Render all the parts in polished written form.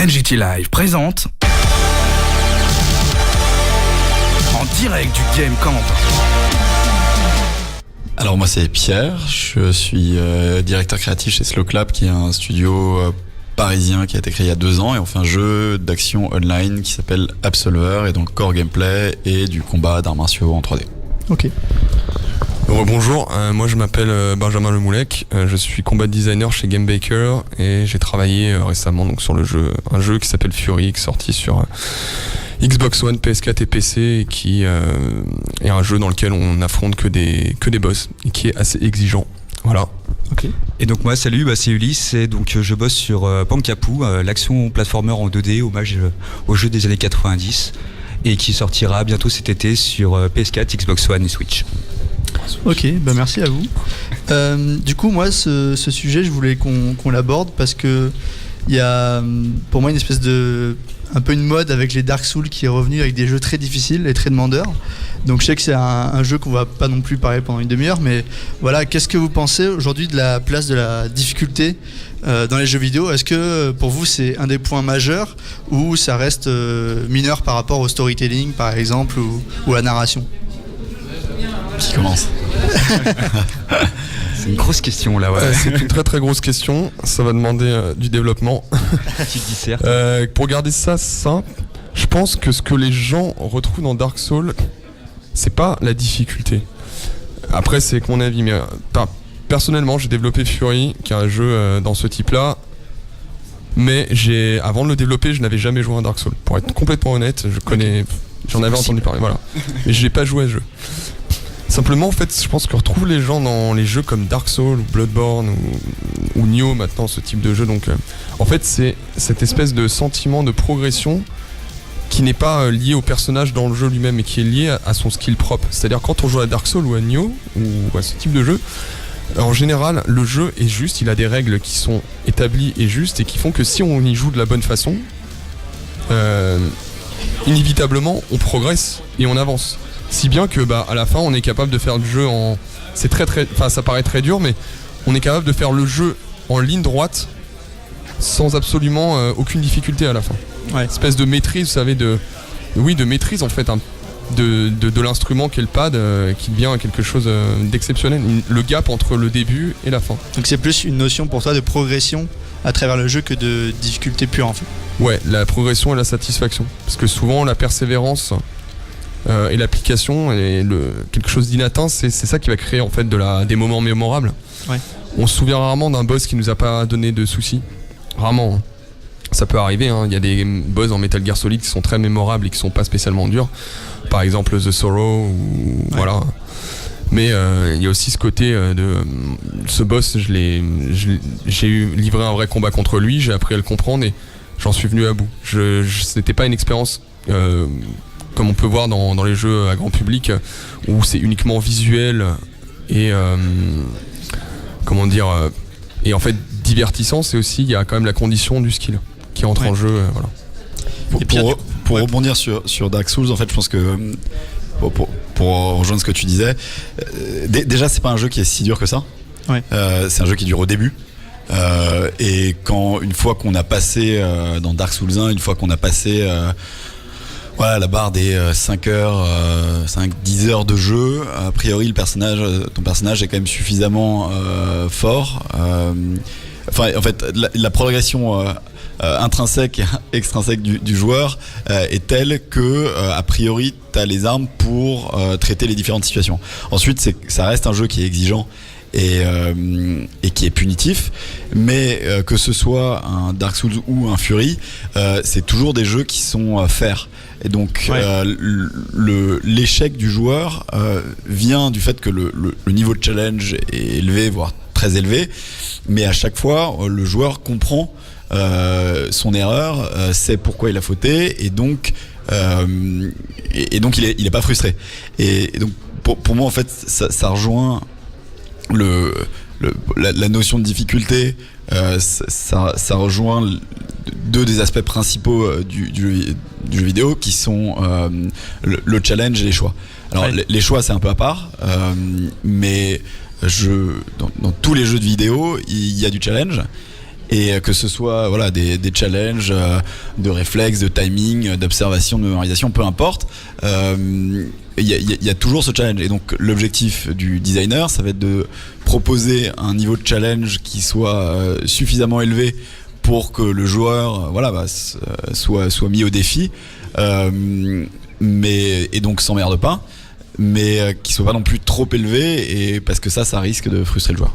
NJT Live présente en direct du Game Camp. Alors moi c'est Pierre, je suis directeur créatif chez Slow Clap, qui est un studio parisien qui a été créé il y a 2 ans, et on fait un jeu d'action online qui s'appelle Absolver, et donc core gameplay et du combat d'arts martiaux en 3D. Ok. Bonjour, moi je m'appelle Benjamin Lemoulec, je suis combat designer chez Game Baker et j'ai travaillé récemment donc sur un jeu qui s'appelle Fury, qui est sorti sur Xbox One, PS4 et PC, et qui est un jeu dans lequel on affronte que des boss et qui est assez exigeant. Voilà. Ok. Et donc moi salut, c'est Ulysse, et donc je bosse sur Pankapu, l'action platformer en 2D, hommage au jeu des années 90, et qui sortira bientôt cet été sur PS4, Xbox One et Switch. Ok, merci à vous. Du coup, moi, ce sujet, je voulais qu'on l'aborde parce que il y a pour moi une espèce de un peu une mode avec les Dark Souls qui est revenu avec des jeux très difficiles et très demandeurs. Donc je sais que c'est un jeu qu'on va pas non plus parler pendant une demi-heure, mais voilà, qu'est-ce que vous pensez aujourd'hui de la place de la difficulté dans les jeux vidéo? Est-ce que pour vous c'est un des points majeurs, ou ça reste mineur par rapport au storytelling par exemple, ou à la narration? Qui commence? C'est une grosse question là, ouais. C'est une très très grosse question, ça va demander du développement. Petite disserte. Pour garder ça simple, je pense que ce que les gens retrouvent dans Dark Souls, c'est pas la difficulté. Après, c'est que mon avis, mais personnellement, j'ai développé Fury, qui est un jeu dans ce type-là, mais avant de le développer, je n'avais jamais joué à un Dark Souls. Pour être complètement honnête, j'en avais entendu parler, voilà. Mais j'ai pas joué à ce jeu. Simplement, en fait, je pense qu'on retrouve les gens dans les jeux comme Dark Souls, ou Bloodborne, ou Nioh maintenant, ce type de jeu. Donc, en fait, c'est cette espèce de sentiment de progression qui n'est pas lié au personnage dans le jeu lui-même, mais qui est lié à son skill propre. C'est-à-dire, quand on joue à Dark Souls ou à Nioh, ou à ce type de jeu, en général, le jeu est juste, il a des règles qui sont établies et justes, et qui font que si on y joue de la bonne façon, inévitablement, on progresse et on avance. Si bien que à la fin on est capable de faire le jeu ça paraît très dur, mais on est capable de faire le jeu en ligne droite sans absolument aucune difficulté à la fin. Ouais. Espèce de maîtrise, vous savez, de maîtrise en fait, de l'instrument qu'est le pad, qui devient quelque chose d'exceptionnel. Le gap entre le début et la fin. Donc c'est plus une notion pour toi de progression à travers le jeu que de difficulté pure en fait. Ouais, la progression et la satisfaction. Parce que souvent la persévérance et l'application et quelque chose d'inatteint, c'est ça qui va créer en fait des moments mémorables. Ouais. On se souvient rarement d'un boss qui nous a pas donné de soucis. Rarement. Hein. Ça peut arriver, hein. Il y a des boss dans Metal Gear Solid qui sont très mémorables et qui sont pas spécialement durs. Par exemple The Sorrow, ou voilà. Mais il y a aussi ce côté de ce boss, j'ai livré un vrai combat contre lui, j'ai appris à le comprendre et j'en suis venu à bout. C'était pas une expérience comme on peut voir dans les jeux à grand public, où c'est uniquement visuel et et en fait divertissant. C'est aussi, il y a quand même la condition du skill qui entre en jeu, voilà. Pour rebondir sur Dark Souls, en fait, je pense que pour rejoindre ce que tu disais, déjà c'est pas un jeu qui est si dur que ça. Ouais. C'est un jeu qui dure au début. Et une fois qu'on a passé dans Dark Souls 1, une fois qu'on a passé la barre des 5-10 heures de jeu, a priori ton personnage est quand même suffisamment fort. En fait, la progression intrinsèque et extrinsèque du joueur est telle que a priori t'as les armes pour traiter les différentes situations. Ensuite, ça reste un jeu qui est exigeant et qui est punitif, mais que ce soit un Dark Souls ou un Fury, c'est toujours des jeux qui sont fair. Et donc l'échec du joueur vient du fait que le niveau de challenge est élevé, voire très élevé, mais à chaque fois le joueur comprend son erreur, sait pourquoi il a fauté, et donc il est pas frustré. Et donc pour moi en fait ça rejoint la notion de difficulté, ça rejoint deux des aspects principaux du jeu vidéo, qui sont le challenge et les choix. Alors les choix c'est un peu à part, mais dans tous les jeux de vidéo il y a du challenge, et que ce soit voilà des challenges de réflexes, de timing, d'observation, de mémorisation, peu importe. Il y a toujours ce challenge, et donc l'objectif du designer, ça va être de proposer un niveau de challenge qui soit suffisamment élevé pour que le joueur soit mis au défi, et donc s'emmerde pas, mais qui soit pas non plus trop élevé, et parce que ça risque de frustrer le joueur.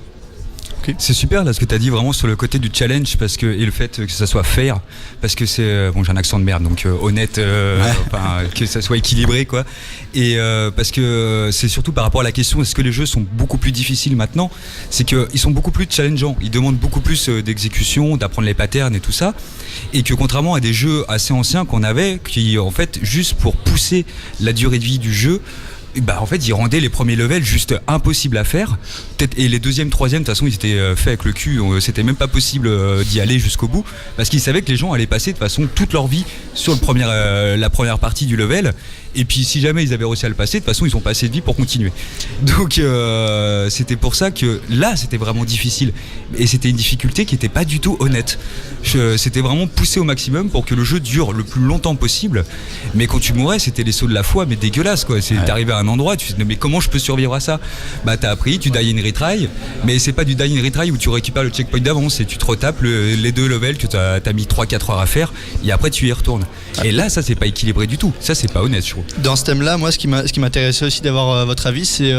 C'est super là ce que tu as dit vraiment sur le côté du challenge, parce que, et le fait que ça soit fair, parce que c'est j'ai un accent de merde, donc honnête, que ça soit équilibré quoi, et parce que c'est surtout par rapport à la question est-ce que les jeux sont beaucoup plus difficiles maintenant, c'est qu'ils sont beaucoup plus challengeants, ils demandent beaucoup plus d'exécution, d'apprendre les patterns et tout ça, et que contrairement à des jeux assez anciens qu'on avait, qui en fait juste pour pousser la durée de vie du jeu, en fait, ils rendaient les premiers levels juste impossibles à faire. Peut-être, et les deuxième, troisième, de toute façon, ils étaient faits avec le cul. C'était même pas possible d'y aller jusqu'au bout, parce qu'ils savaient que les gens allaient passer de toute façon toute leur vie sur la première partie du level. Et puis, si jamais ils avaient réussi à le passer, de toute façon, ils ont pas assez de vie pour continuer. Donc, c'était pour ça que là, c'était vraiment difficile. Et c'était une difficulté qui était pas du tout honnête. C'était vraiment poussé au maximum pour que le jeu dure le plus longtemps possible. Mais quand tu mourais, c'était les sauts de la foi, mais dégueulasse quoi. T'arrivais à un endroit, tu te dis mais comment je peux survivre à ça? T'as appris, tu die in retry, mais c'est pas du die in retry où tu récupères le checkpoint d'avance et tu te retapes les deux levels que t'as mis 3-4 heures à faire, et après tu y retournes. Et là, ça c'est pas équilibré du tout. Ça c'est pas honnête, je trouve. Dans ce thème-là, moi, ce qui m'intéressait aussi d'avoir votre avis, c'est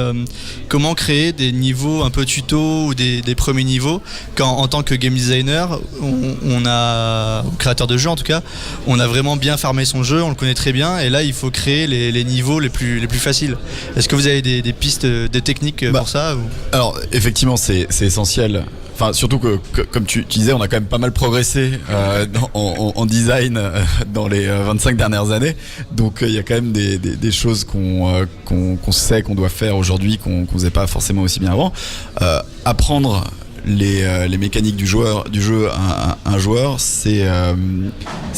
comment créer des niveaux un peu tuto ou des premiers niveaux quand, en tant que game designer, créateur de jeu en tout cas, on a vraiment bien farmé son jeu, on le connaît très bien, et là il faut créer les niveaux les plus faciles. Est-ce que vous avez des pistes, des techniques pour ça ou... Alors effectivement, c'est essentiel. Enfin, surtout que comme tu disais, on a quand même pas mal progressé en design dans les 25 dernières années. Donc il y a quand même des choses qu'on sait qu'on doit faire aujourd'hui qu'on faisait pas forcément aussi bien avant. Apprendre les mécaniques du jeu à un joueur, c'est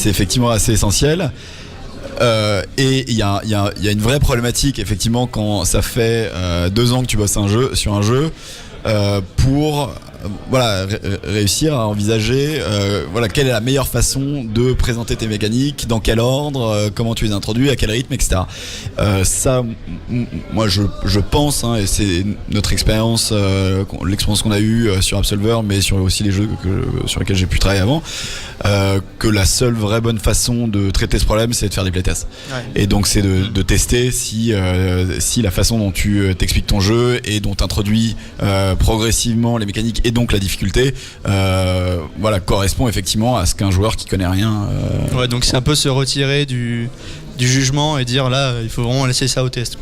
effectivement assez essentiel. Et il y a une vraie problématique effectivement quand ça fait 2 ans que tu bosses sur un jeu pour réussir à envisager quelle est la meilleure façon de présenter tes mécaniques, dans quel ordre, comment tu les introduis, à quel rythme, etc. Ça, moi je pense, et c'est notre expérience, l'expérience qu'on a eue sur Absolver, mais sur aussi les jeux sur lesquels j'ai pu travailler avant, que la seule vraie bonne façon de traiter ce problème, c'est de faire des playtests. Ouais. Et donc c'est de tester si la façon dont tu t'expliques ton jeu et dont tu introduis progressivement les mécaniques et donc la difficulté correspond effectivement à ce qu'un joueur qui connaît rien ouais, donc c'est un peu se retirer du jugement et dire là il faut vraiment laisser ça au test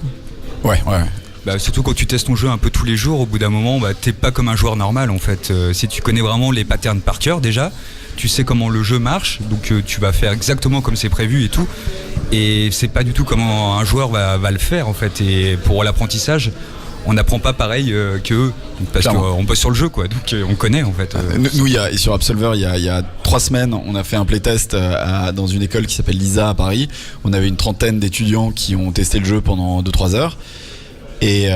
quoi. Ouais. Surtout quand tu testes ton jeu un peu tous les jours, au bout d'un moment t'es pas comme un joueur normal en fait. Si tu connais vraiment les patterns par cœur déjà, tu sais comment le jeu marche, donc tu vas faire exactement comme c'est prévu et tout, et c'est pas du tout comment un joueur va le faire en fait. Et pour l'apprentissage, on n'apprend pas pareil qu'eux, parce qu'on bosse sur le jeu quoi, donc on connaît en fait. Nous, sur Absolver, il y a 3 semaines, on a fait un playtest dans une école qui s'appelle l'ISA à Paris. On avait une 30aine d'étudiants qui ont testé le jeu pendant 2-3 heures. Et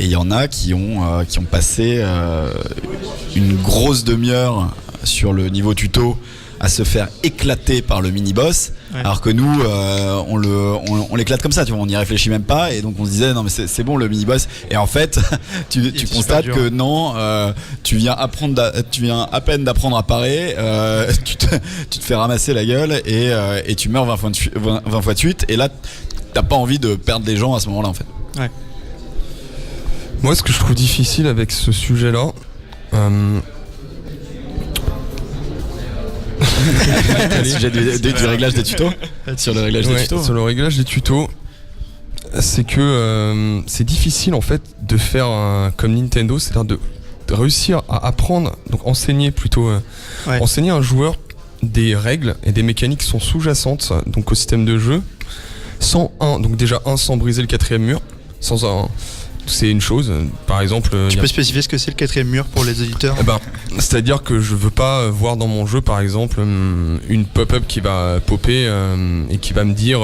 il y en a qui ont passé une grosse demi-heure sur le niveau tuto à se faire éclater par le mini-boss, ouais. Alors que nous on l'éclate comme ça, tu vois, on n'y réfléchit même pas, et donc on se disait non mais c'est bon le mini-boss, et en fait tu constates que non, tu viens à peine d'apprendre à parer, tu te fais ramasser la gueule et tu meurs 20 fois de suite, et là t'as pas envie de perdre les gens à ce moment là en fait. Ouais. Moi ce que je trouve difficile avec ce sujet là, sujet du réglage des tutos. Sur le réglage des tutos. Sur le réglage des tutos, c'est que c'est difficile en fait de faire comme Nintendo, c'est-à-dire de réussir à apprendre, donc enseigner plutôt, enseigner à un joueur des règles et des mécaniques qui sont sous-jacentes donc au système de jeu, sans briser le 4e mur, c'est une chose, par exemple... Tu peux spécifier ce que c'est le 4e mur pour les auditeurs? C'est-à-dire que je veux pas voir dans mon jeu, par exemple, une pop-up qui va popper et qui va me dire,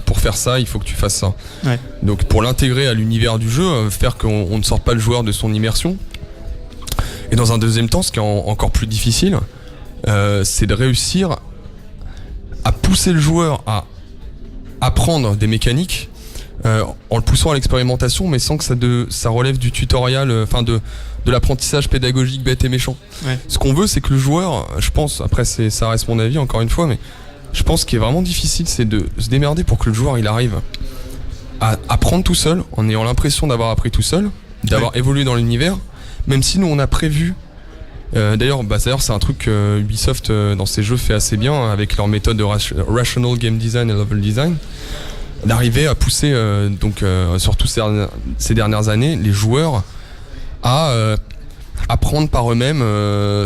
pour faire ça, il faut que tu fasses ça. Ouais. Donc pour l'intégrer à l'univers du jeu, faire qu'on ne sort pas le joueur de son immersion. Et dans un deuxième temps, ce qui est encore plus difficile, c'est de réussir à pousser le joueur à apprendre des mécaniques en le poussant à l'expérimentation, mais sans que ça relève du tutoriel, de l'apprentissage pédagogique bête et méchant. Ouais. Ce qu'on veut, c'est que le joueur, je pense, après ça reste mon avis encore une fois, mais je pense qu'il est vraiment difficile, c'est de se démerder pour que le joueur il arrive à apprendre tout seul, en ayant l'impression d'avoir appris tout seul, d'avoir évolué dans l'univers, même si nous on a prévu. D'ailleurs, c'est un truc que Ubisoft dans ses jeux fait assez bien avec leur méthode de rational game design et level design, d'arriver à pousser surtout ces dernières années les joueurs à apprendre par eux-mêmes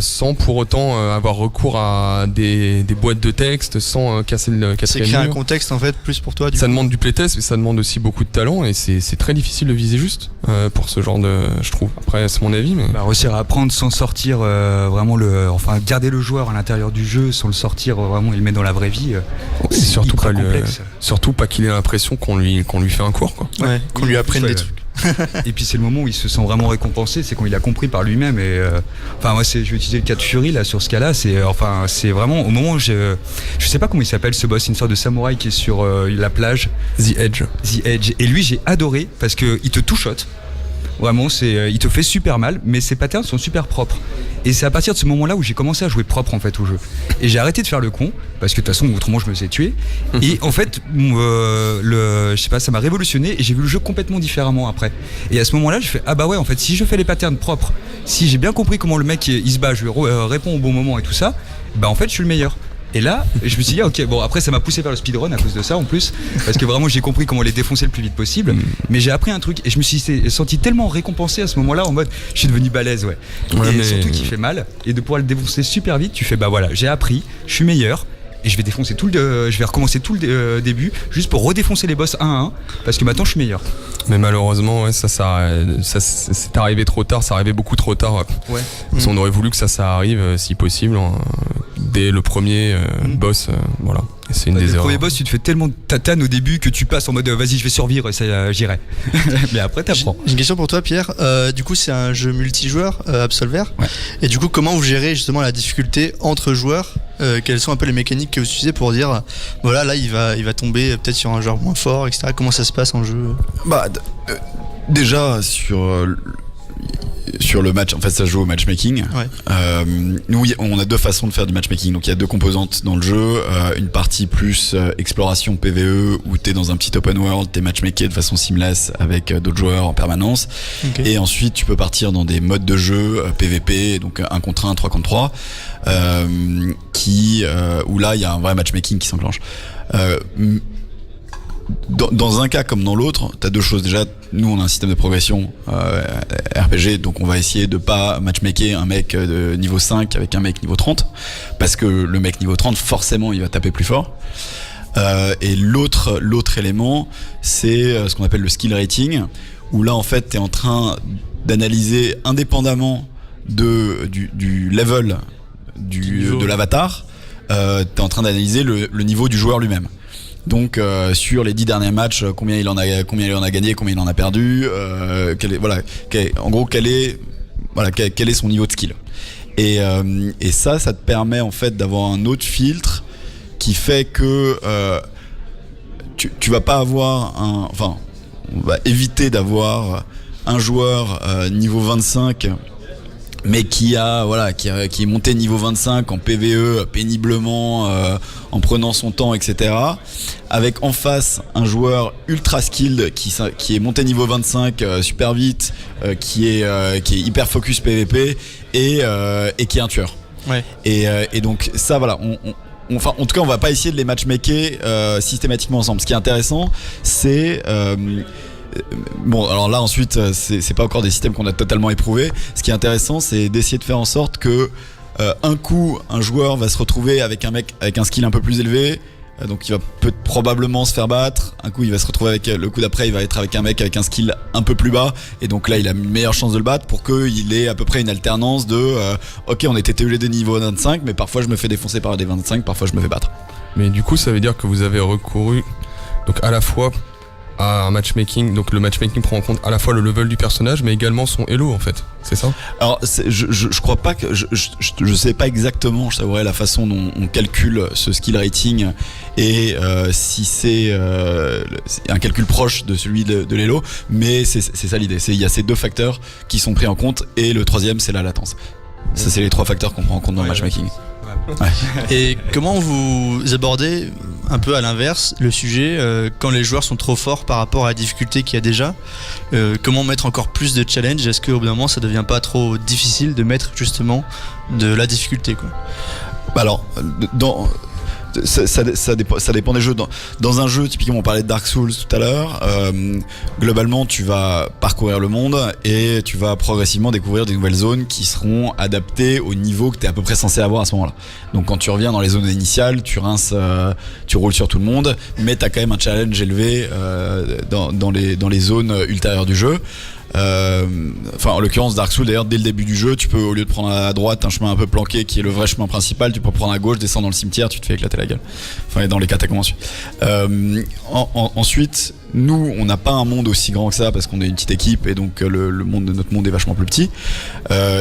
sans pour autant avoir recours à des boîtes de texte, sans casser le C'est quatrième créer un mur. contexte en fait plus pour toi. Ça demande du playtest, mais ça demande aussi beaucoup de talent et c'est très difficile de viser juste pour ce genre de, je trouve. Après, c'est mon avis, mais Réussir à apprendre sans sortir vraiment garder le joueur à l'intérieur du jeu sans le sortir vraiment et le mettre dans la vraie vie. c'est surtout hyper pas complexe. surtout pas qu'il ait l'impression qu'on lui fait un cours, quoi. Ouais, qu'on lui apprenne Ouais. des trucs. Et puis c'est le moment où il se sent vraiment récompensé, c'est quand il a compris par lui-même. Et moi, je vais utiliser le cas de Fury là sur ce cas-là. C'est vraiment au moment où je sais pas comment il s'appelle ce boss, une sorte de samouraï qui est sur la plage. The Edge. The Edge. Et lui, j'ai adoré parce que il te two-shot. Vraiment, il te fait super mal, mais ses patterns sont super propres. Et c'est à partir de ce moment-là où j'ai commencé à jouer propre en fait au jeu. Et j'ai arrêté de faire le con parce que de toute façon, autrement, je me faisais tuer. Et en fait, je sais pas, ça m'a révolutionné et j'ai vu le jeu complètement différemment après. Et à ce moment-là, j'ai fait en fait, si je fais les patterns propres, si j'ai bien compris comment le mec il se bat, je lui réponds au bon moment et tout ça, en fait, je suis le meilleur. Et là, je me suis dit, après ça m'a poussé vers le speedrun à cause de ça en plus, parce que vraiment j'ai compris comment les défoncer le plus vite possible, mais j'ai appris un truc et je me suis senti tellement récompensé à ce moment-là en mode, je suis devenu balèze, et surtout qu'il fait mal, et de pouvoir le défoncer super vite, tu fais, j'ai appris, je suis meilleur, et je vais défoncer je vais recommencer tout le début, juste pour redéfoncer les boss 1 à 1, parce que maintenant je suis meilleur. Mais malheureusement, ça c'est arrivé trop tard, ça arrivait beaucoup trop tard. Ouais. On aurait voulu que ça arrive, si possible, dès le premier boss, voilà. Et c'est une des Le erreurs. premier boss, tu te fais tellement de tatane au début que tu passes en mode vas-y, je vais survivre, et ça, j'irai. Mais après, t'apprends. J'ai une question pour toi, Pierre. Du coup, c'est un jeu multijoueur, Absolver. Ouais. Et du coup, comment vous gérez justement la difficulté entre joueurs Quelles sont un peu les mécaniques que vous utilisez pour dire, voilà, là, il va tomber peut-être sur un joueur moins fort, etc. Comment ça se passe en jeu? Déjà sur le match, en fait ça se joue au matchmaking. Ouais. Nous on a deux façons de faire du matchmaking, donc il y a deux composantes dans le jeu, une partie plus exploration PvE où t'es dans un petit open world, t'es matchmaké de façon seamless avec d'autres joueurs en permanence. Okay. Et ensuite tu peux partir dans des modes de jeu PvP, donc 1 contre 1, 3 contre 3, où là il y a un vrai matchmaking qui s'enclenche. Dans un cas comme dans l'autre, t'as deux choses. Déjà, nous on a un système de progression RPG, donc on va essayer de pas matchmaker un mec de niveau 5 avec un mec niveau 30, parce que le mec niveau 30 forcément il va taper plus fort. Et l'autre élément, c'est ce qu'on appelle le skill rating, où là en fait t'es en train d'analyser indépendamment du level de l'avatar, t'es en train d'analyser le niveau du joueur lui-même. Donc sur les 10 derniers matchs, combien il en a gagné, combien il en a perdu, quel est son niveau de skill. Et ça te permet en fait d'avoir un autre filtre qui fait que tu vas pas avoir on va éviter d'avoir un joueur niveau 25 mais qui est monté niveau 25 en PvE péniblement, en prenant son temps, etc. Avec en face un joueur ultra skilled qui est monté niveau 25 super vite, qui est hyper focus PvP et qui est un tueur. Ouais. Et donc ça, voilà, en tout cas on va pas essayer de les matchmaker systématiquement ensemble. Ce qui est intéressant, c'est alors là ensuite c'est pas encore des systèmes qu'on a totalement éprouvés. Ce qui est intéressant, c'est d'essayer de faire en sorte que un coup un joueur va se retrouver avec un mec avec un skill un peu plus élevé, donc il va probablement se faire battre. Un coup il va se retrouver avec le coup d'après, il va être avec un mec avec un skill un peu plus bas, et donc là il a une meilleure chance de le battre, pour qu'il ait à peu près une alternance de ok, on était tous les deux niveau 25, mais parfois je me fais défoncer par des 25, parfois je me fais battre. Mais du coup ça veut dire que vous avez recouru donc à la fois à un matchmaking. Donc le matchmaking prend en compte à la fois le level du personnage, mais également son elo en fait. C'est ça? Alors, je crois pas que je sais pas exactement, je t'avouerai, la façon dont on calcule ce skill rating et si c'est un calcul proche de celui de l'elo, mais c'est ça l'idée. Il y a ces deux facteurs qui sont pris en compte et le troisième c'est la latence. Ça, c'est les trois facteurs qu'on prend en compte dans le matchmaking. Ouais. Et comment vous abordez un peu à l'inverse le sujet quand les joueurs sont trop forts par rapport à la difficulté qu'il y a déjà, comment mettre encore plus de challenge? Est-ce qu'au bout d'un moment ça devient pas trop difficile de mettre justement de la difficulté, quoi? Alors, ça dépend des jeux. Dans un jeu, typiquement, on parlait de Dark Souls tout à l'heure. Globalement, tu vas parcourir le monde et tu vas progressivement découvrir des nouvelles zones qui seront adaptées au niveau que tu es à peu près censé avoir à ce moment-là. Donc, quand tu reviens dans les zones initiales, tu rinces, tu roules sur tout le monde, mais tu as quand même un challenge élevé dans les zones ultérieures du jeu. Enfin, en l'occurrence, Dark Souls, d'ailleurs, dès le début du jeu, tu peux, au lieu de prendre à droite un chemin un peu planqué qui est le vrai chemin principal, tu peux prendre à gauche, descendre dans le cimetière, tu te fais éclater la gueule. Enfin, dans les catacombes ensuite. Ensuite, nous, on n'a pas un monde aussi grand que ça parce qu'on est une petite équipe et donc notre monde est vachement plus petit.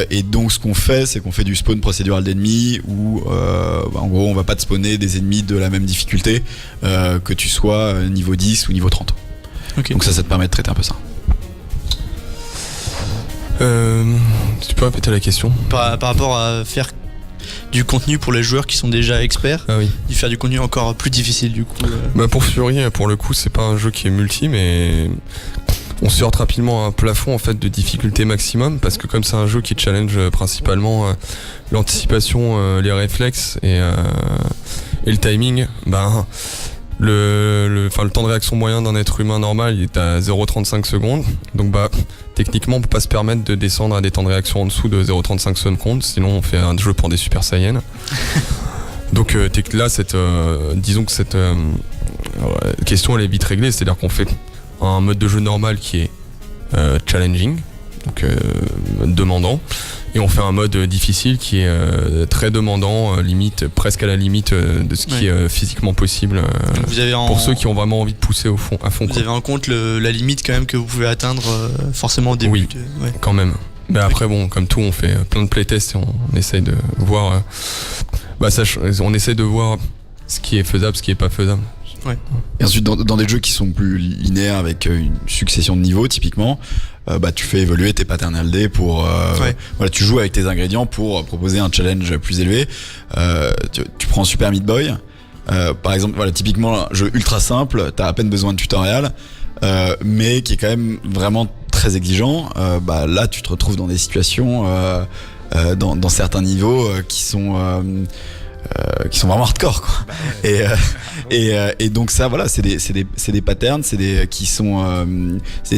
Et donc, ce qu'on fait, c'est qu'on fait du spawn procédural d'ennemis où, en gros, on va pas te spawner des ennemis de la même difficulté que tu sois niveau 10 ou niveau 30. Okay. Donc ça te permet de traiter un peu ça. Tu peux répéter la question? Par rapport à faire du contenu pour les joueurs qui sont déjà experts, ah oui. De faire du contenu encore plus difficile du coup. Bah pour Fury, pour le coup, c'est pas un jeu qui est multi, mais on se heurte rapidement à un plafond en fait de difficulté maximum parce que comme c'est un jeu qui challenge principalement l'anticipation, les réflexes et le timing, ben le temps de réaction moyen d'un être humain normal il est à 0,35 secondes, donc bah techniquement on peut pas se permettre de descendre à des temps de réaction en dessous de 0,35 secondes, sinon on fait un jeu pour des Super Saiyans. Donc là disons que cette question elle est vite réglée, c'est-à-dire qu'on fait un mode de jeu normal qui est challenging, donc demandant, et on fait un mode difficile qui est très demandant, limite presque à la limite de ce qui est physiquement possible pour ceux qui ont vraiment envie de pousser à fond. Vous avez en compte la limite quand même que vous pouvez atteindre forcément au début. Oui, quand même. Mais après bon, comme tout, on fait plein de playtests et on essaye de voir on essaye de voir ce qui est faisable, ce qui est pas faisable. Ouais. Et ensuite, dans des jeux qui sont plus linéaires avec une succession de niveaux, typiquement, tu fais évoluer tes patterns LD pour, tu joues avec tes ingrédients pour proposer un challenge plus élevé. Tu prends Super Meat Boy, par exemple, typiquement un jeu ultra simple, t'as à peine besoin de tutoriel, mais qui est quand même vraiment très exigeant. Là, tu te retrouves dans des situations, dans certains niveaux qui sont vraiment hardcore, quoi. Et donc ça, voilà, c'est des patterns, c'est des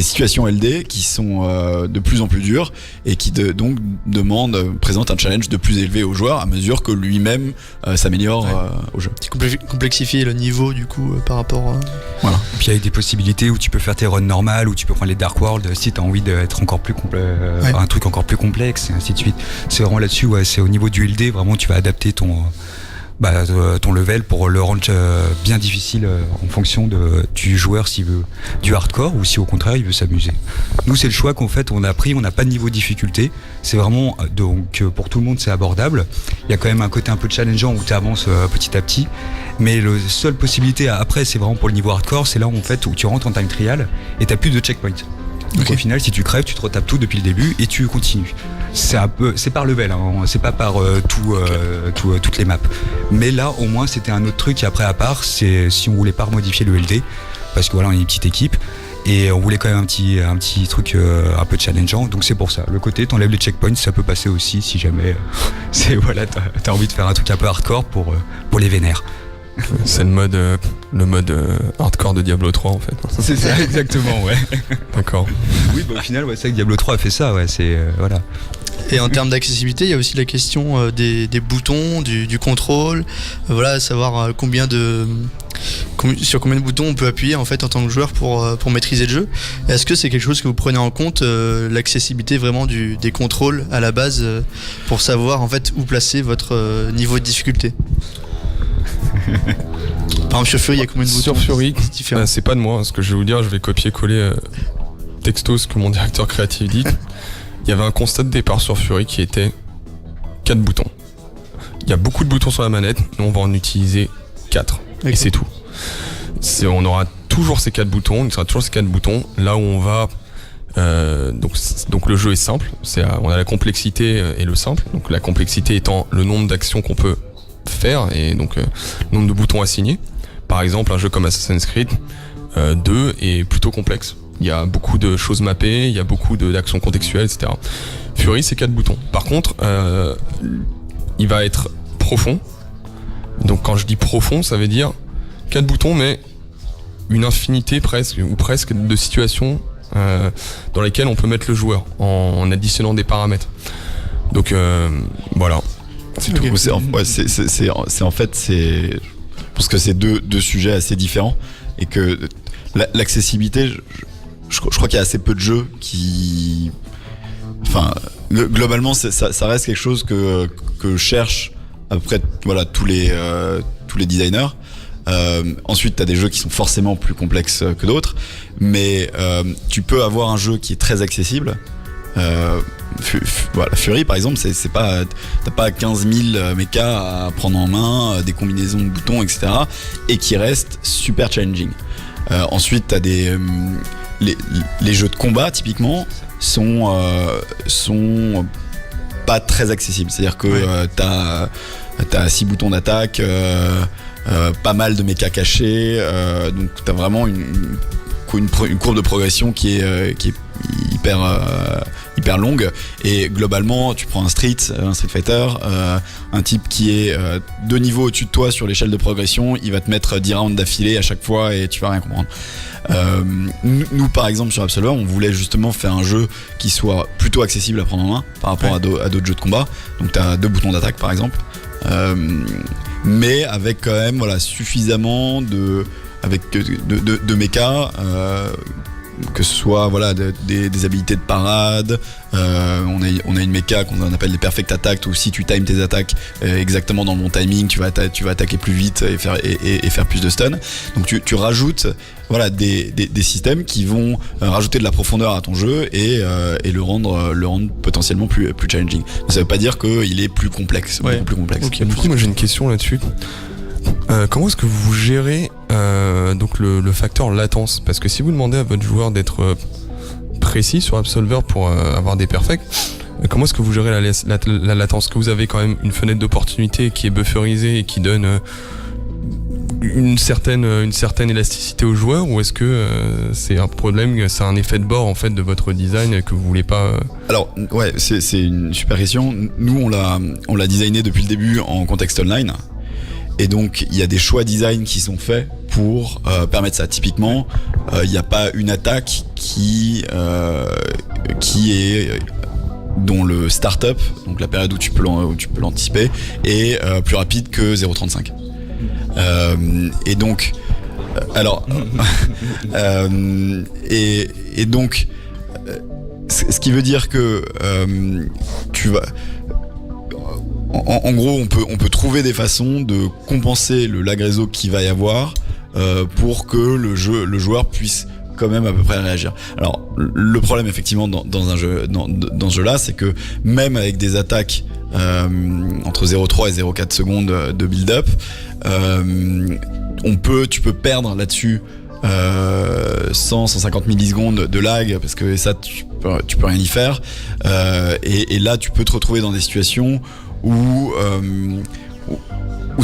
situations LD qui sont de plus en plus dures et qui donc présentent un challenge de plus élevé au joueur à mesure que lui-même s'améliore au jeu. Complexifier le niveau du coup par rapport à... Voilà. Et puis il y a des possibilités où tu peux faire tes runs normales, où tu peux prendre les Dark World si tu as envie d'être encore plus un truc encore plus complexe et ainsi de suite. C'est vraiment là-dessus, c'est au niveau du LD, vraiment tu vas adapter ton level pour le rendre bien difficile en fonction du joueur s'il veut du hardcore ou si au contraire il veut s'amuser. Nous c'est le choix qu'on fait, on n'a pas de niveau de difficulté, c'est vraiment donc pour tout le monde c'est abordable. Il y a quand même un côté un peu challengeant où tu avances petit à petit, mais la seule possibilité après c'est vraiment pour le niveau hardcore, c'est là où tu rentres en time trial et t'as plus de checkpoint. Donc au final si tu crèves tu te retapes tout depuis le début et tu continues. C'est par level, c'est pas par toutes les maps. Mais là au moins c'était un autre truc, et après à part c'est si on voulait pas remodifier le LD parce que voilà on est une petite équipe et on voulait quand même un petit truc un peu challengeant, donc c'est pour ça. Le côté t'enlèves les checkpoints, ça peut passer aussi si jamais t'as envie de faire un truc un peu hardcore pour les vénères. C'est le mode hardcore de Diablo 3 en fait. C'est ça, exactement, ouais. D'accord. Oui, au final, c'est vrai que Diablo 3 a fait ça, voilà. Et en termes d'accessibilité, il y a aussi la question des boutons, du contrôle, savoir sur combien de boutons on peut appuyer en fait en tant que joueur pour maîtriser le jeu. Est-ce que c'est quelque chose que vous prenez en compte, l'accessibilité vraiment des contrôles à la base pour savoir en fait où placer votre niveau de difficulté? Par exemple, sur Fury, il y a combien de boutons? Sur Fury, c'est différent. c'est pas de moi. Ce que je vais vous dire, je vais copier-coller texto ce que mon directeur créatif dit. Il y avait un constat de départ sur Fury qui était 4 boutons. Il y a beaucoup de boutons sur la manette, nous on va en utiliser 4. Et c'est tout. On aura toujours ces 4 boutons, il sera toujours ces 4 boutons. Là où on va... donc le jeu est simple, on a la complexité et le simple. Donc la complexité étant le nombre d'actions qu'on peut faire et donc le nombre de boutons assignés. Par exemple, un jeu comme Assassin's Creed 2 est plutôt complexe. Il y a beaucoup de choses mappées, il y a beaucoup d'actions contextuelles, etc. Fury, c'est 4 boutons. Par contre, il va être profond. Donc quand je dis profond, ça veut dire 4 boutons, mais une infinité presque de situations dans lesquelles on peut mettre le joueur en additionnant des paramètres. Donc voilà. C'est tout. Je pense que c'est deux sujets assez différents et que l'accessibilité, je crois qu'il y a assez peu de jeux qui... Enfin, globalement, ça reste quelque chose que cherchent à peu près tous les designers. Ensuite, t'as des jeux qui sont forcément plus complexes que d'autres, mais tu peux avoir un jeu qui est très accessible. Fury par exemple, t'as pas 15 000 mechas à prendre en main, des combinaisons de boutons, etc. et qui reste super challenging. Ensuite, t'as les jeux de combat typiquement sont pas très accessibles. C'est-à-dire que t'as 6 boutons d'attaque, pas mal de mechas cachés, donc t'as vraiment une courbe de progression qui est hyper longue. Et globalement, tu prends un Street Fighter, un type qui est 2 niveaux au-dessus de toi sur l'échelle de progression, il va te mettre 10 rounds d'affilée à chaque fois et tu vas rien comprendre. Nous par exemple sur Absolver, on voulait justement faire un jeu qui soit plutôt accessible à prendre en main par rapport à d'autres jeux de combat. Donc t'as 2 boutons d'attaque par exemple, mais avec quand même suffisamment de mechas, que ce soit des habilités de parade. On a une mecha qu'on appelle des perfect attacks, où si tu times tes attaques exactement dans le bon timing, tu vas attaquer plus vite et faire plus de stun. Donc tu rajoutes des systèmes qui vont rajouter de la profondeur à ton jeu et le rendre potentiellement plus challenging. Mais ça veut pas dire qu'il est plus complexe, beaucoup plus complexe. Okay, du coup, moi j'ai une question là-dessus. Comment est-ce que vous gérez donc le facteur latence? Parce que si vous demandez à votre joueur d'être précis sur Absolver pour avoir des perfects, comment est-ce que vous gérez la latence? Est-ce que vous avez quand même une fenêtre d'opportunité qui est bufferisée et qui donne une certaine élasticité aux joueurs, ou est-ce que c'est un problème, c'est un effet de bord en fait de votre design que vous voulez pas Alors c'est une super question. Nous on l'a designé depuis le début en contexte online. Et donc il y a des choix design qui sont faits pour permettre ça. Typiquement, il n'y a pas une attaque qui est dont le startup, donc la période où tu peux l'anticiper, est plus rapide que 0.35. Et donc et donc ce qui veut dire que tu vas... En gros, on peut trouver des façons de compenser le lag réseau qu'il va y avoir pour que le joueur puisse quand même à peu près réagir. Alors, le problème effectivement dans ce jeu-là, c'est que même avec des attaques entre 0.3 et 0.4 secondes de build-up, tu peux perdre là-dessus 150 millisecondes de lag, parce que ça tu peux rien y faire, et là tu peux te retrouver dans des situations où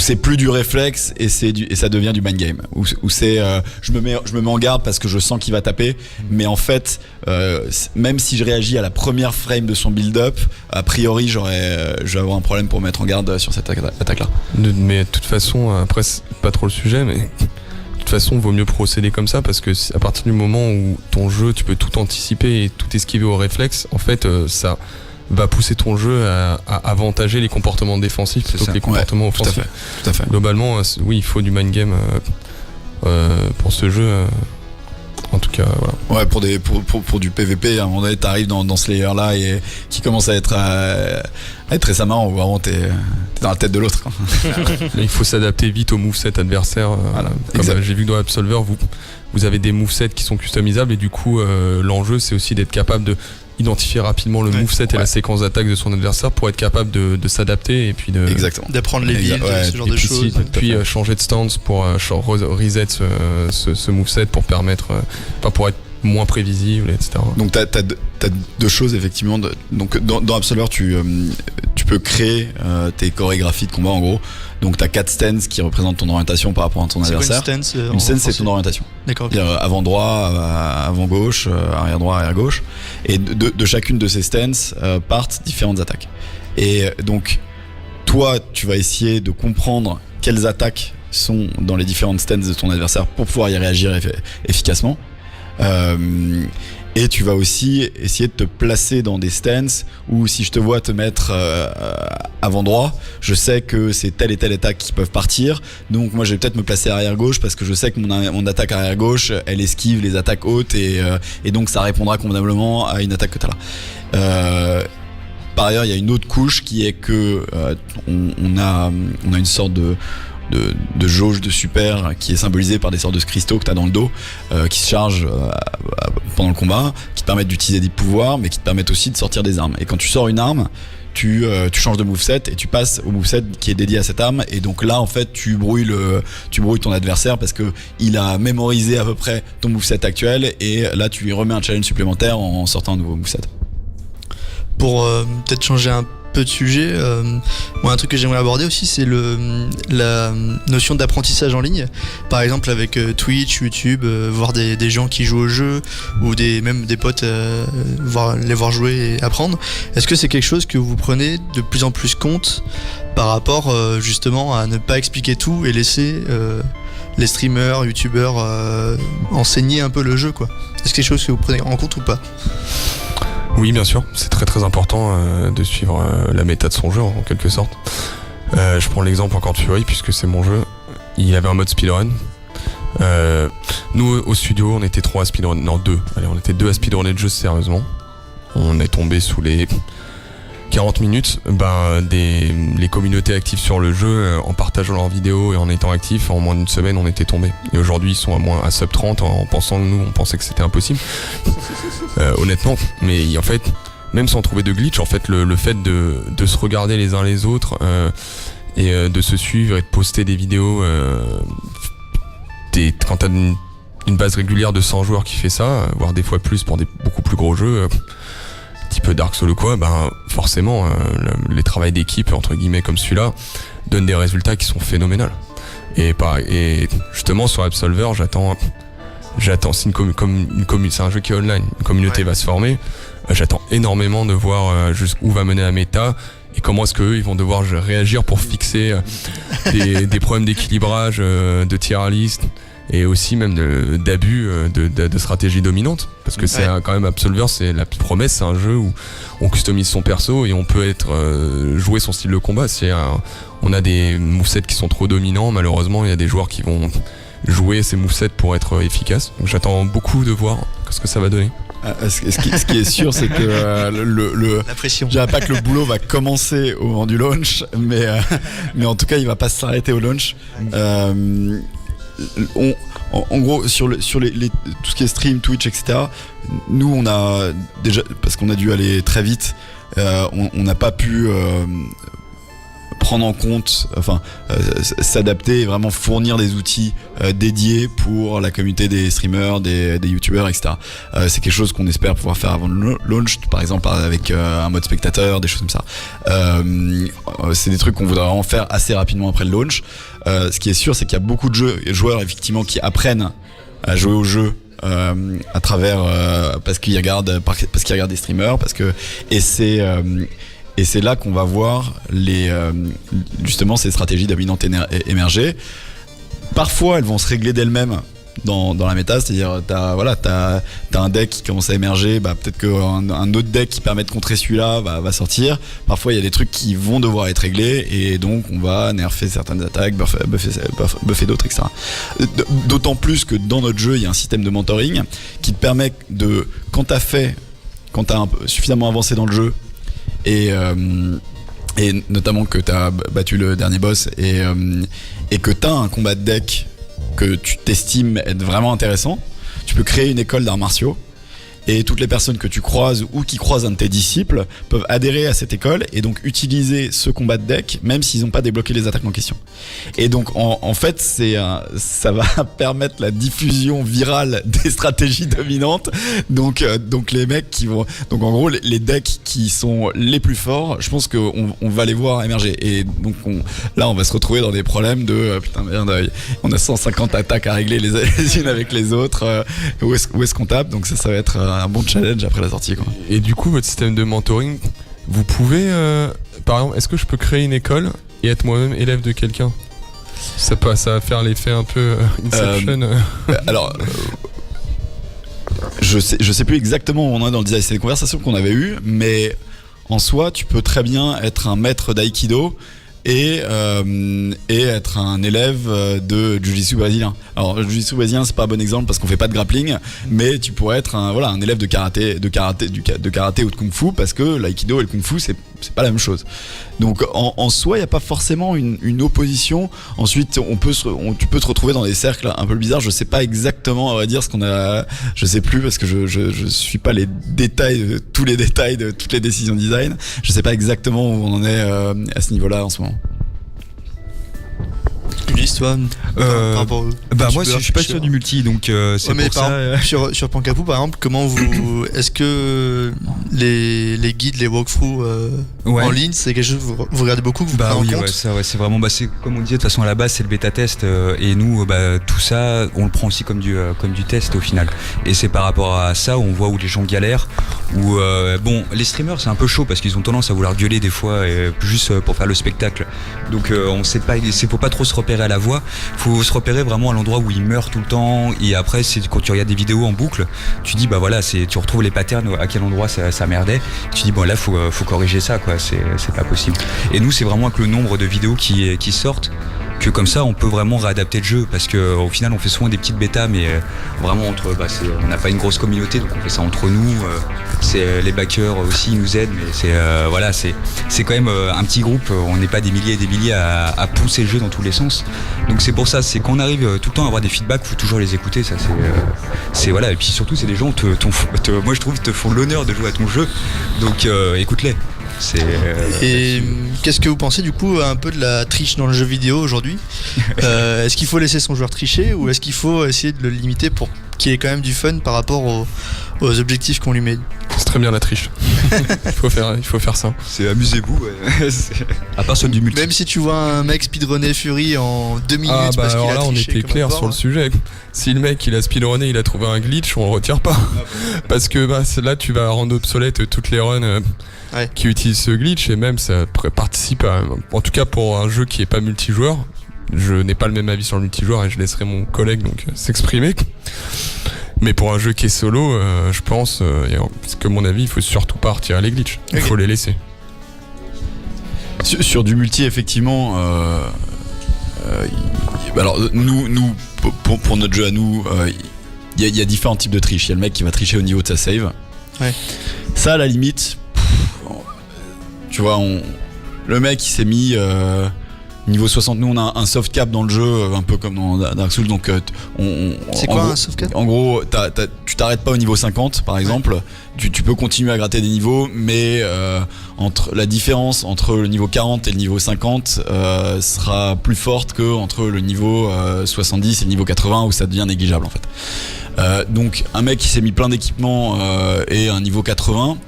c'est plus du réflexe et ça devient du mind game, où c'est je me mets en garde parce que je sens qu'il va taper, mais en fait même si je réagis à la première frame de son build-up, a priori je vais avoir un problème pour me mettre en garde sur cette attaque là. Mais de toute façon, après c'est pas trop le sujet, mais de toute façon vaut mieux procéder comme ça, parce que à partir du moment où ton jeu tu peux tout anticiper et tout esquiver au réflexe, en fait ça va pousser ton jeu à avantager les comportements défensifs plutôt que les comportements offensifs. Tout à fait. Globalement, oui, il faut du mind game pour ce jeu. En tout cas, voilà. Ouais, pour du PVP, à un moment donné, t'arrives dans ce layer là et qui commence à être très marrant, où vraiment t'es dans la tête de l'autre, quoi. Mais il faut s'adapter vite au moveset adversaire. Voilà, Comme exact. j'ai vu que dans Absolver, vous avez des movesets qui sont customisables et du coup, l'enjeu c'est aussi d'être capable de identifier rapidement le moveset et la séquence d'attaque de son adversaire pour être capable de s'adapter et puis de Exactement. D'apprendre les builds, Ouais, ce genre et de puis, choses. puis changer de stance pour reset ce moveset pour permettre pour être moins prévisible, etc. Donc t'as deux choses effectivement. Donc dans Absolver, tu peux créer tes chorégraphies de combat en gros. Donc t'as 4 stances qui représentent ton orientation par rapport à ton C'est quoi adversaire. une stance Une stance, c'est ton orientation. D'accord. Ok. C'est-à-dire avant droit, avant gauche, arrière droit, arrière gauche. Et de chacune de ces stances partent différentes attaques. Et donc toi, tu vas essayer de comprendre quelles attaques sont dans les différentes stances de ton adversaire pour pouvoir y réagir efficacement. Et tu vas aussi essayer de te placer dans des stances où si je te vois te mettre avant droit, je sais que c'est telle et telle attaque qui peuvent partir. Donc moi je vais peut-être me placer arrière gauche parce que je sais que mon attaque arrière gauche, elle esquive les attaques hautes et donc ça répondra convenablement à une attaque que tu as là. Par ailleurs, il y a une autre couche qui est que on a une sorte de jauge de super qui est symbolisée par des sortes de cristaux que tu as dans le dos qui se chargent pendant le combat, qui te permettent d'utiliser des pouvoirs mais qui te permettent aussi de sortir des armes. Et quand tu sors une arme, tu changes de moveset et tu passes au moveset qui est dédié à cette arme, et donc là en fait tu brouilles ton adversaire parce que il a mémorisé à peu près ton moveset actuel, et là tu lui remets un challenge supplémentaire en sortant un nouveau moveset. Pour peut-être changer un peu de sujet, moi un truc que j'aimerais aborder aussi, c'est la notion d'apprentissage en ligne. Par exemple avec Twitch, YouTube, voir des gens qui jouent au jeu, ou même des potes, les voir jouer et apprendre. Est-ce que c'est quelque chose que vous prenez de plus en plus compte par rapport justement à ne pas expliquer tout et laisser les streamers, youtubeurs enseigner un peu le jeu, quoi? Est-ce que c'est quelque chose que vous prenez en compte ou pas? Oui, bien sûr, c'est très très important de suivre la méta de son jeu en quelque sorte. Je prends l'exemple encore de Fury puisque c'est mon jeu. Il avait un mode speedrun. Nous au studio, on était 3 à speedrun, non 2. Allez, on était 2 à speedrunner le jeu sérieusement. On est tombé sous les 40 minutes. Les communautés actives sur le jeu, en partageant leurs vidéos et en étant actifs, en moins d'une semaine, on était tombé. Et aujourd'hui, ils sont à sub 30 en pensant que nous, on pensait que c'était impossible. Honnêtement, mais en fait, même sans trouver de glitch, en fait, le fait de se regarder les uns les autres et de se suivre et de poster des vidéos, quand t'as une base régulière de 100 joueurs qui fait ça, voire des fois plus pour des beaucoup plus gros jeux, type Dark Souls ou quoi, forcément les travails d'équipe entre guillemets comme celui-là donnent des résultats qui sont phénoménaux. Et justement sur Absolver, j'attends c'est c'est un jeu qui est online, une communauté va se former. J'attends énormément de voir jusqu'où va mener la méta et comment est-ce qu'eux ils vont devoir réagir pour fixer des problèmes d'équilibrage, de tier list, et aussi même d'abus de stratégie dominante, parce que c'est quand même Absolver, c'est la promesse, c'est un jeu où on customise son perso et on peut jouer son style de combat. On a des movesets qui sont trop dominants, malheureusement il y a des joueurs qui vont jouer ces movesets pour être efficaces, donc j'attends beaucoup de voir ce que ça va donner. Ce qui est sûr, c'est que la pression. Je dirais pas que le boulot va commencer au moment du launch, mais en tout cas il va pas s'arrêter au launch. En gros, sur tout ce qui est stream, Twitch, etc., nous on a déjà, parce qu'on a dû aller très vite, on n'a pas pu prendre en compte, s'adapter et vraiment fournir des outils dédiés pour la communauté des streamers, des youtubeurs, etc. C'est quelque chose qu'on espère pouvoir faire avant le launch, par exemple avec un mode spectateur, des choses comme ça. C'est des trucs qu'on voudrait vraiment faire assez rapidement après le launch. Ce qui est sûr, c'est qu'il y a beaucoup de joueurs effectivement qui apprennent à jouer au jeu à travers parce qu'ils regardent des streamers, et c'est là qu'on va voir justement ces stratégies dominantes émerger. Parfois elles vont se régler d'elles-mêmes dans la méta, c'est-à-dire t'as un deck qui commence à émerger, peut-être qu'un autre deck qui permet de contrer celui-là va sortir. Parfois il y a des trucs qui vont devoir être réglés et donc on va nerfer certaines attaques, buffer d'autres, etc. D'autant plus que dans notre jeu il y a un système de mentoring qui te permet de, quand t'as suffisamment avancé dans le jeu et notamment que t'as battu le dernier boss et que t'as un combat de deck que tu t'estimes être vraiment intéressant, tu peux créer une école d'arts martiaux et toutes les personnes que tu croises ou qui croisent un de tes disciples peuvent adhérer à cette école et donc utiliser ce combat de deck même s'ils n'ont pas débloqué les attaques en question. Et donc en fait ça va permettre la diffusion virale des stratégies dominantes. Donc les mecs qui vont, donc en gros les decks qui sont les plus forts, je pense qu'on va les voir émerger. Et donc là on va se retrouver dans des problèmes de putain merde, on a 150 attaques à régler les unes avec les autres, où est-ce qu'on tape. Donc ça va être un bon challenge après la sortie, quoi. Et du coup, votre système de mentoring, vous pouvez, par exemple, est-ce que je peux créer une école et être moi-même élève de quelqu'un ? Ça va faire l'effet un peu Inception. Alors, je sais plus exactement où on est dans le design. C'est des conversations qu'on avait eues, mais en soi, tu peux très bien être un maître d'aïkido et être un élève de jiu-jitsu brésilien. Alors le jiu-jitsu brésilien c'est pas un bon exemple parce qu'on fait pas de grappling, mais tu pourrais être un élève de karaté ou de kung-fu, parce que l'aïkido et le kung-fu c'est pas la même chose. Donc en soi il y a pas forcément une opposition. Ensuite tu peux te retrouver dans des cercles un peu bizarres. Je sais pas exactement à vrai dire je sais plus parce que je suis pas tous les détails de toutes les décisions design. Je sais pas exactement où on en est à ce niveau-là en ce moment. Ulysse, toi, par rapport moi je suis pas sûr du multi, donc c'est mais pour ça. Sur Pankapu par exemple, comment vous est-ce que les guides, les walkthroughs en ligne, c'est quelque chose que vous regardez beaucoup, que vous prenez en compte? C'est vraiment c'est comme on disait, de toute façon à la base c'est le bêta test et nous tout ça on le prend aussi comme du test au final, et c'est par rapport à ça où on voit où les gens galèrent, où les streamers c'est un peu chaud parce qu'ils ont tendance à vouloir gueuler des fois juste pour faire le spectacle, donc on sait pas, faut pas trop se repérer à la voix, faut se repérer vraiment à l'endroit où ils meurent tout le temps, et après c'est quand tu regardes des vidéos en boucle, tu dis tu retrouves les patterns, à quel endroit ça merdait, tu dis là faut corriger ça, quoi, c'est pas possible. Et nous c'est vraiment avec le nombre de vidéos qui sortent que comme ça on peut vraiment réadapter le jeu, parce que au final on fait souvent des petites bêtas, mais vraiment on n'a pas une grosse communauté, donc on fait ça entre nous, c'est les backers aussi ils nous aident, mais c'est quand même un petit groupe, on n'est pas des milliers et des milliers à pousser le jeu dans tous les sens, donc c'est pour ça, c'est qu'on arrive tout le temps à avoir des feedbacks, faut toujours les écouter, ça c'est voilà, et puis surtout c'est des gens moi je trouve te font l'honneur de jouer à ton jeu, donc écoute-les. Et qu'est-ce que vous pensez du coup un peu de la triche dans le jeu vidéo aujourd'hui? Est-ce qu'il faut laisser son joueur tricher, ou est-ce qu'il faut essayer de le limiter pour qu'il y ait quand même du fun par rapport aux objectifs qu'on lui met? C'est très bien la triche. il faut faire ça. C'est amusez-vous. À part sur du multi. Même si tu vois un mec speedrunner Fury en 2 minutes parce qu'il a triché, on était clair sur le sujet. Si le mec il a speedrunné, il a trouvé un glitch, on le retire pas. Parce que là tu vas rendre obsolète toutes les runs qui utilisent ce glitch, et même ça participe en tout cas pour un jeu qui est pas multijoueur. Je n'ai pas le même avis sur le multijoueur et je laisserai mon collègue s'exprimer. Mais pour un jeu qui est solo, je pense que mon avis, il faut surtout pas retirer les glitches. Il faut les laisser. Sur du multi, effectivement, alors nous pour notre jeu à nous, il y a différents types de triche. Il y a le mec qui va tricher au niveau de sa save. Ça, à la limite, tu vois, le mec il s'est mis niveau 60, nous on a un soft cap dans le jeu, un peu comme dans Dark Souls, donc c'est quoi un soft cap? En gros, tu t'arrêtes pas au niveau 50 par exemple, tu peux continuer à gratter des niveaux, mais la différence entre le niveau 40 et le niveau 50 sera plus forte que entre le niveau 70 et le niveau 80, où ça devient négligeable en fait. Donc un mec qui s'est mis plein d'équipements et un niveau 80, en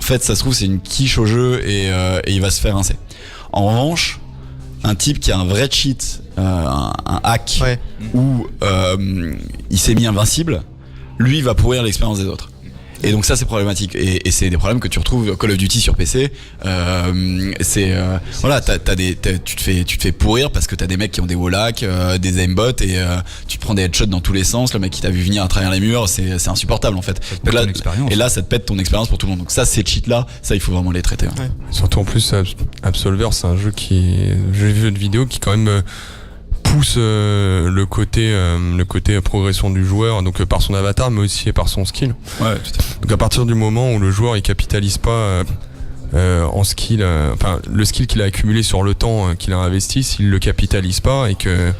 fait ça se trouve c'est une quiche au jeu et il va se faire rincer. En revanche, un type qui a un vrai cheat, un hack, où il s'est mis invincible, lui il va pourrir l'expérience des autres. Et donc ça c'est problématique et c'est des problèmes que tu retrouves Call of Duty sur PC. Voilà, tu te fais pourrir parce que t'as des mecs qui ont des wallhacks, des aimbots et tu te prends des headshots dans tous les sens. Le mec qui t'a vu venir à travers les murs, c'est insupportable en fait. Donc là, et là ça te pète ton expérience pour tout le monde. Donc ça, ces cheats là, ça il faut vraiment les traiter. Ouais. Surtout en plus Absolver, c'est un jeu j'ai vu une vidéo qui quand même pousse le côté progression du joueur, donc par son avatar mais aussi par son skill. Ouais, donc à partir du moment où le joueur il capitalise pas en skill, le skill qu'il a accumulé sur le temps qu'il a investi, s'il le capitalise pas et que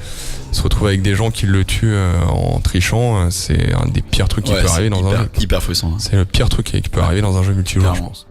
se retrouve avec des gens qui le tuent en trichant, c'est un des pires trucs qui peut arriver dans un jeu. Hyper frustrant. C'est le pire truc qui peut arriver dans un jeu multijoueur, je pense.